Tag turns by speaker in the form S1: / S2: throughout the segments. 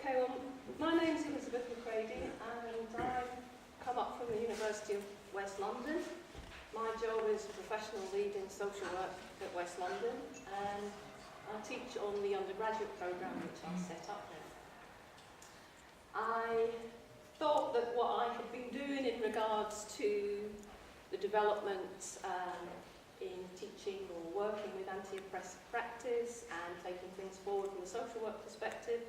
S1: Okay, well, my name's Elizabeth McCreadie, and I've come up from the University of West London. My job is professional lead in social work at West London, and I teach on the undergraduate programme which I set up there. I thought that what I had been doing in regards to the developments in teaching or working with anti-oppressive practice and taking things forward from a social work perspective,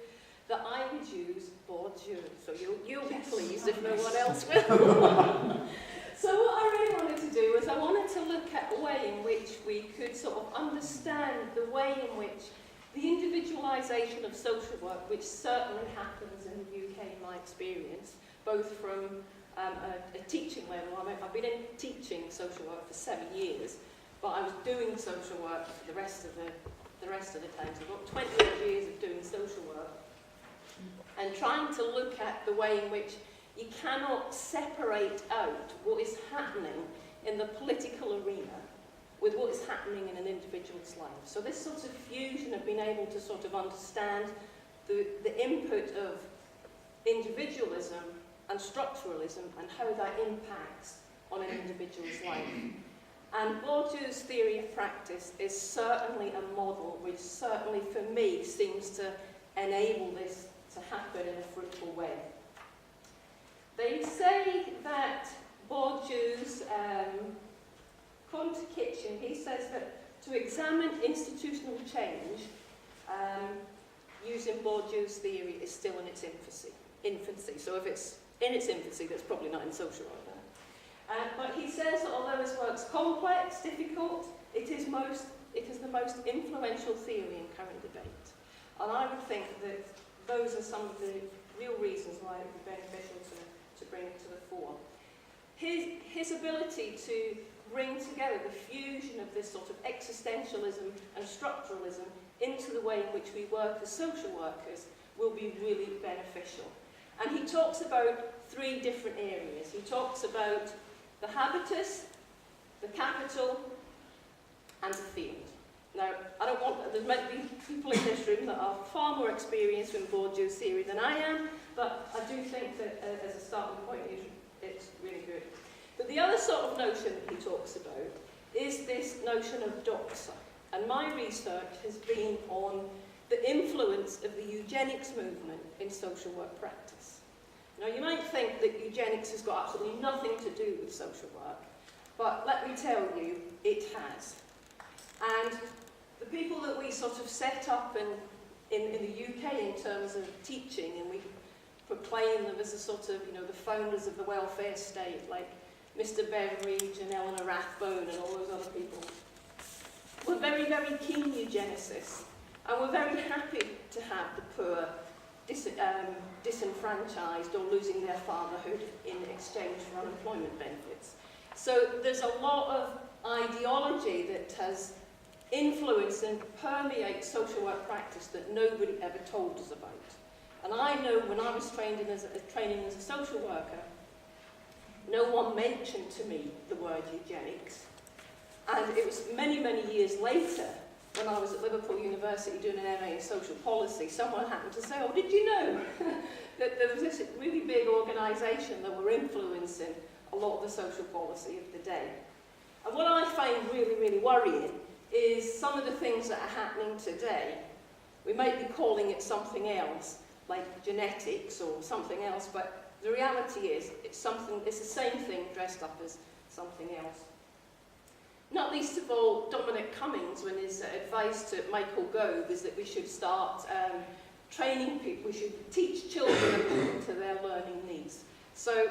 S1: that I would use Bourdieu. So you'll be pleased if no one else will. So what I really wanted to do was I wanted to look at a way in which we could sort of understand the way in which the individualisation of social work, which certainly happens in the UK in my experience, both from a teaching level. I've been in teaching social work for 7 years, but I was doing social work for the rest of the time. So I've got 28 years of doing social work and trying to look at the way in which you cannot separate out what is happening in the political arena with what is happening in an individual's life. So this sort of fusion of being able to sort of understand the input of individualism and structuralism and how that impacts on an individual's life. And Bourdieu's theory of practice is certainly a model which certainly for me seems to enable this to happen in a fruitful way. They say that Bourdieu's, according to Kitchen, he says that to examine institutional change using Bourdieu's theory is still in its infancy. So if it's in its infancy, that's probably not in social work now. But he says that although his work's complex, difficult, it is the most influential theory in current debate. And I would think that those are some of the real reasons why it would be beneficial to bring it to the fore. His ability to bring together the fusion of this sort of existentialism and structuralism into the way in which we work as social workers will be really beneficial. And he talks about 3 different areas. He talks about the habitus, the capital, and the field. Now, there might be people in this room that are far more experienced in Bourdieu's theory than I am, but I do think that as a starting point, it's really good. But the other sort of notion that he talks about is this notion of doxa. And my research has been on the influence of the eugenics movement in social work practice. Now, you might think that eugenics has got absolutely nothing to do with social work, but let me tell you, it has. And the people that we sort of set up in the UK in terms of teaching, and we proclaim them as a sort of, the founders of the welfare state, like Mr. Beveridge and Eleanor Rathbone and all those other people, were very, very keen eugenicists, and were very happy to have the poor disenfranchised or losing their fatherhood in exchange for unemployment benefits. So there's a lot of ideology that has influence and permeates social work practice that nobody ever told us about. And I know when I was training as a social worker, no one mentioned to me the word eugenics. And it was many, many years later, when I was at Liverpool University doing an MA in social policy, someone happened to say, oh, did you know that there was this really big organisation that were influencing a lot of the social policy of the day? And what I find really, really worrying is some of the things that are happening today. We might be calling it something else, like genetics or something else, but the reality is it's the same thing dressed up as something else. Not least of all, Dominic Cummings, when his advice to Michael Gove is that we should start training people, we should teach children according to their learning needs. So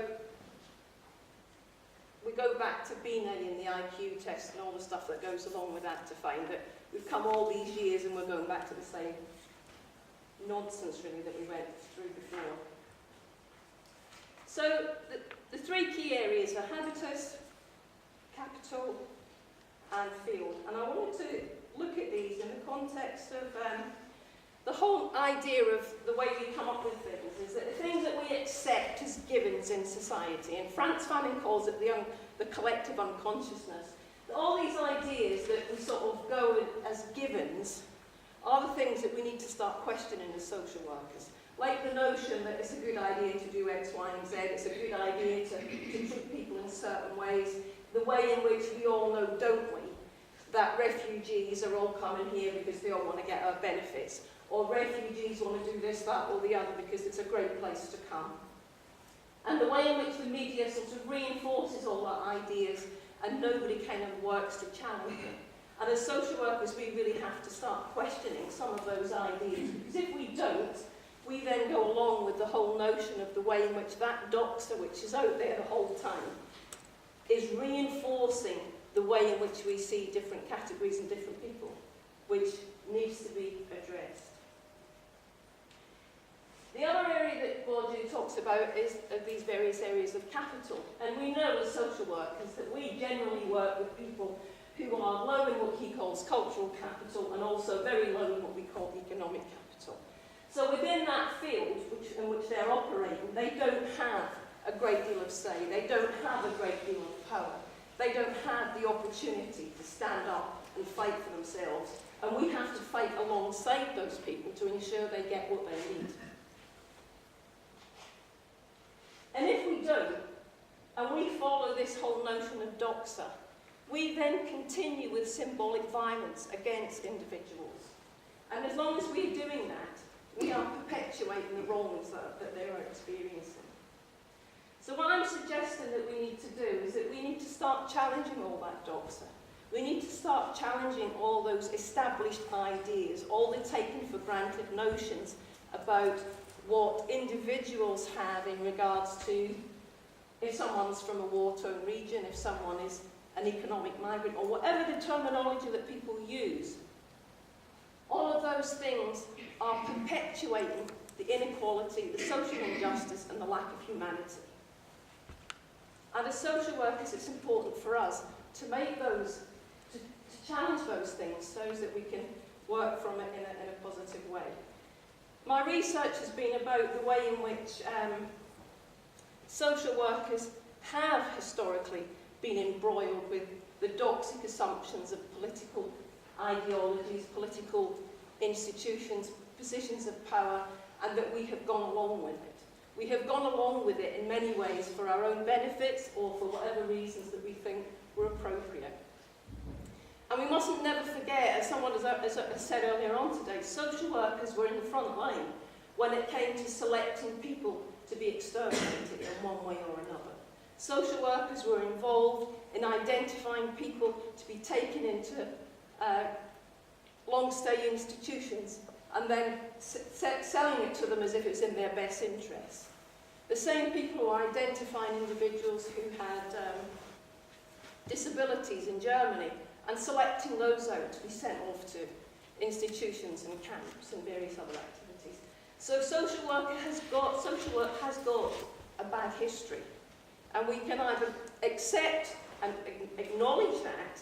S1: we go back to Binet and the IQ test and all the stuff that goes along with that to find that we've come all these years and we're going back to the same nonsense, really, that we went through before. So the 3 key areas are habitus, capital, and field. And I wanted to look at these in the context of the whole idea of the way we come up with things is that the things that we accept as givens in society, and Frantz Fanon calls it the collective unconsciousness, that all these ideas that we sort of go as givens are the things that we need to start questioning as social workers. Like the notion that it's a good idea to do X, Y, and Z, it's a good idea to treat people in certain ways, the way in which we all know, don't we, that refugees are all coming here because they all want to get our benefits, or refugees want to do this, that, or the other because it's a great place to come. And the way in which the media sort of reinforces all our ideas and nobody kind of works to challenge them. And as social workers, we really have to start questioning some of those ideas, because if we don't, we then go along with the whole notion of the way in which that doxer, which is out there the whole time, is reinforcing the way in which we see different categories and different people, which needs to be addressed. The other area that Bourdieu talks about is these various areas of capital. And we know as social workers that we generally work with people who are low in what he calls cultural capital and also very low in what we call economic capital. So within that field in which they're operating, they don't have a great deal of say, they don't have a great deal of power, they don't have the opportunity to stand up and fight for themselves, and we have to fight alongside those people to ensure they get what they need. And if we don't, and we follow this whole notion of doxa, we then continue with symbolic violence against individuals. And as long as we're doing that, we are perpetuating the wrongs that they are experiencing. So what I'm suggesting that we need to do is that we need to start challenging all that doxa. We need to start challenging all those established ideas, all the taken for granted notions about what individuals have in regards to if someone's from a war-torn region, if someone is an economic migrant, or whatever the terminology that people use. All of those things are perpetuating the inequality, the social injustice, and the lack of humanity. And as social workers, it's important for us to make those, to challenge those things so that we can work from it in a positive way. My research has been about the way in which social workers have historically been embroiled with the doxic assumptions of political ideologies, political institutions, positions of power, and that we have gone along with it. We have gone along with it in many ways for our own benefits or for whatever reasons that we think were appropriate. And we mustn't never forget, as someone has said earlier on today, social workers were in the front line when it came to selecting people to be exterminated in one way or another. Social workers were involved in identifying people to be taken into long-stay institutions and then selling it to them as if it's in their best interest. The same people who are identifying individuals who had disabilities in Germany and selecting those out to be sent off to institutions and camps and various other activities. So social work has got a bad history, and we can either accept and acknowledge that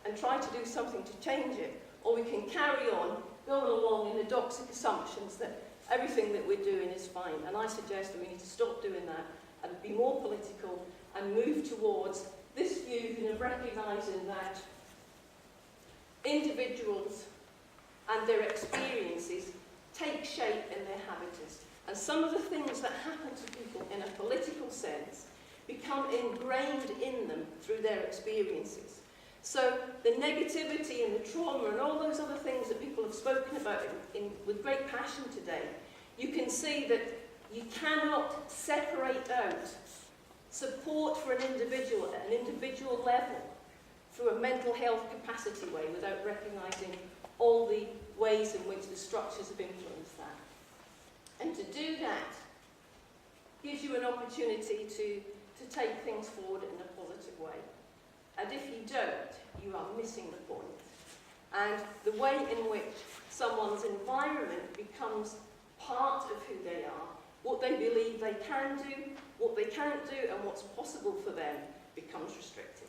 S1: and try to do something to change it, or we can carry on going along in the doxic assumptions that everything that we're doing is fine. And I suggest that we need to stop doing that and be more political and move towards this view of recognising that individuals and their experiences take shape in their habitus. And some of the things that happen to people in a political sense become ingrained in them through their experiences. So the negativity and the trauma and all those other things that people have spoken about with great passion today, you can see that you cannot separate out support for an individual at an individual level through a mental health capacity way without recognising all the ways in which the structures have influenced that. And to do that gives you an opportunity to take things forward in a positive way. And if you don't, you are missing the point. And the way in which someone's environment becomes part of who they are, what they believe they can do, what they can't do, and what's possible for them becomes restricted.